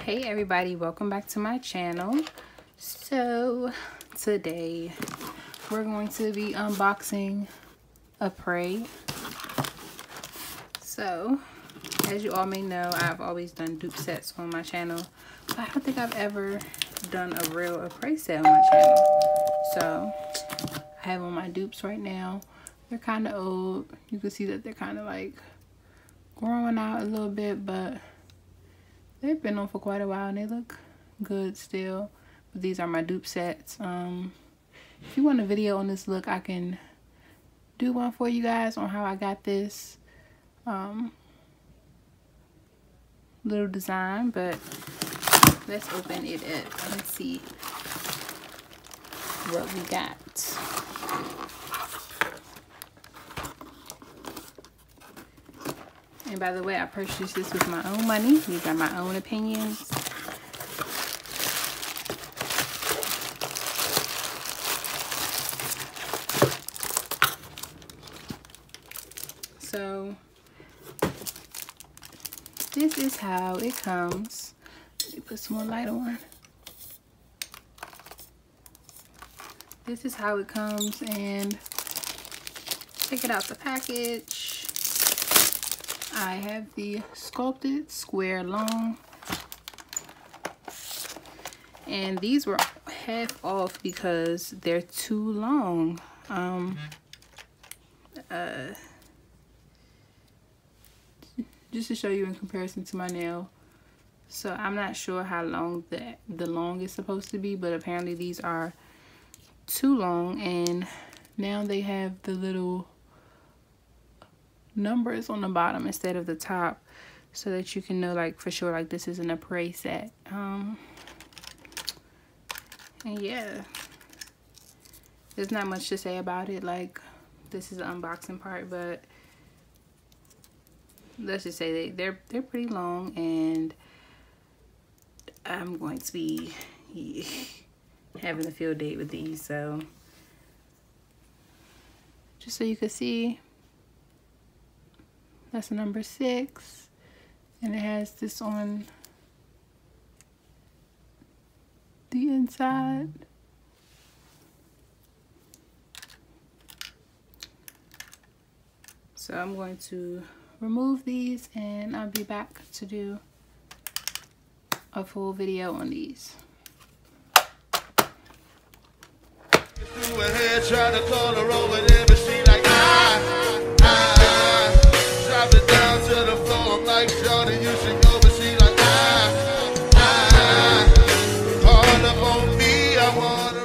Hey everybody, welcome back to my channel. So today we're going to be unboxing apres. So as you all may know, I've always done dupe sets on my channel, but I don't think I've ever done a real apres set on my channel. So I have on my dupes right now. They're kind of old. You can see that they're kind of like growing out a little bit, but they've been on for quite a while and they look good still. But these are my dupe sets. If you want a video on this look, I can do one for you guys on how I got this little design. But let's open it up and see what we got. And by the way, I purchased this with my own money. These are my own opinions. So this is how it comes. Let me put some more light on. This is how it comes, and take it out the package. I have the sculpted square long, and these were half off because they're too long. Just to show you in comparison to my nail. So I'm not sure how long the long is supposed to be, but apparently these are too long, and now they have the little numbers on the bottom instead of the top, so that you can know like for sure like this is an apres set. And yeah, there's not much to say about it. Like, this is the unboxing part, but let's just say they're pretty long, and I'm going to be having a field date with these. So just so you can see, that's number 6, and it has this on the inside. So I'm going to remove these, and I'll be back to do a full video on these. Trying to call her over there, but she like, drop it down to the floor. I'm like, Jordan, you should go, but she like, all up on me, I want her.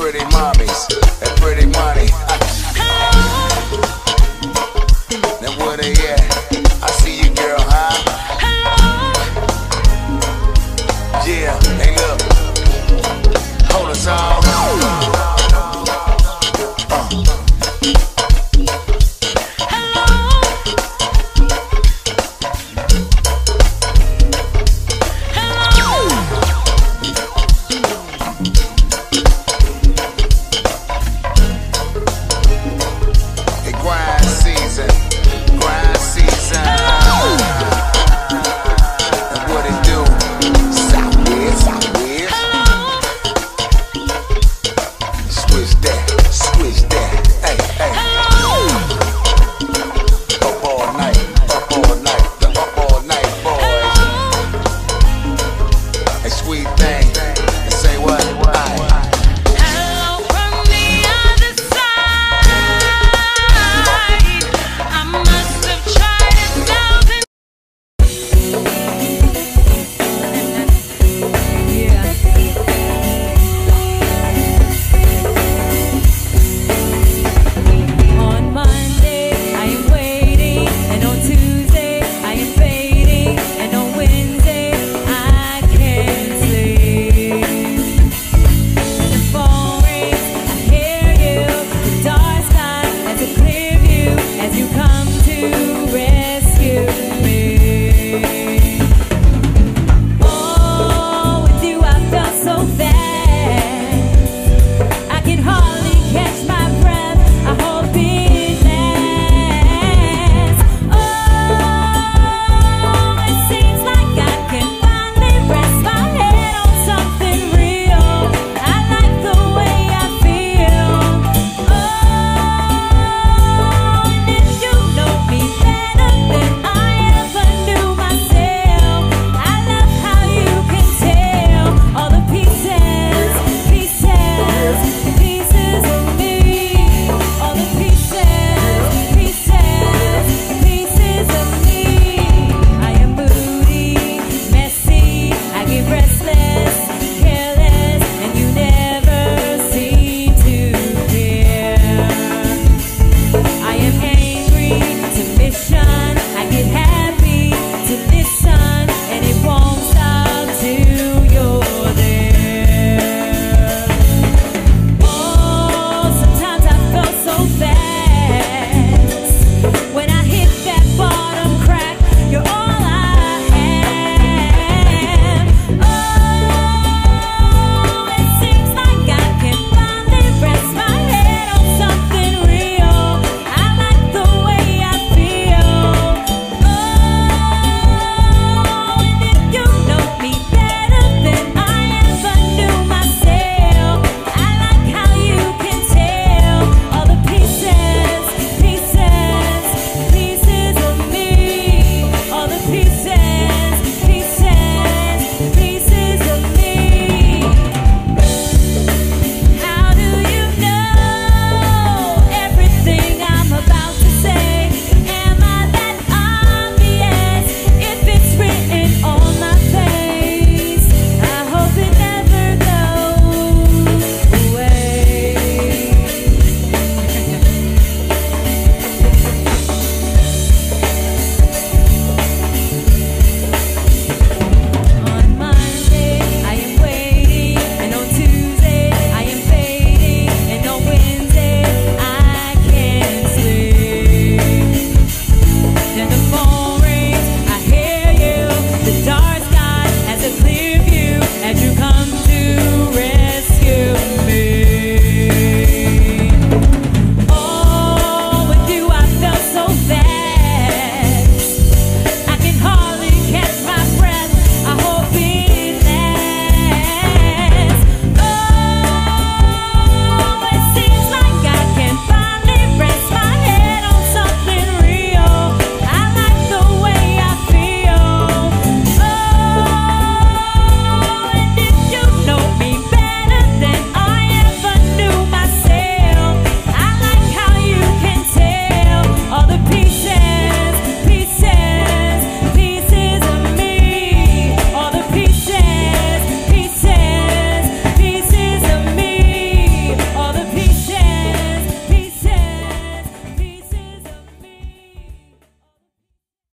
pretty mommies, that pretty money. Now where they at? I see you, girl, huh? Yeah, hey look, hold us all.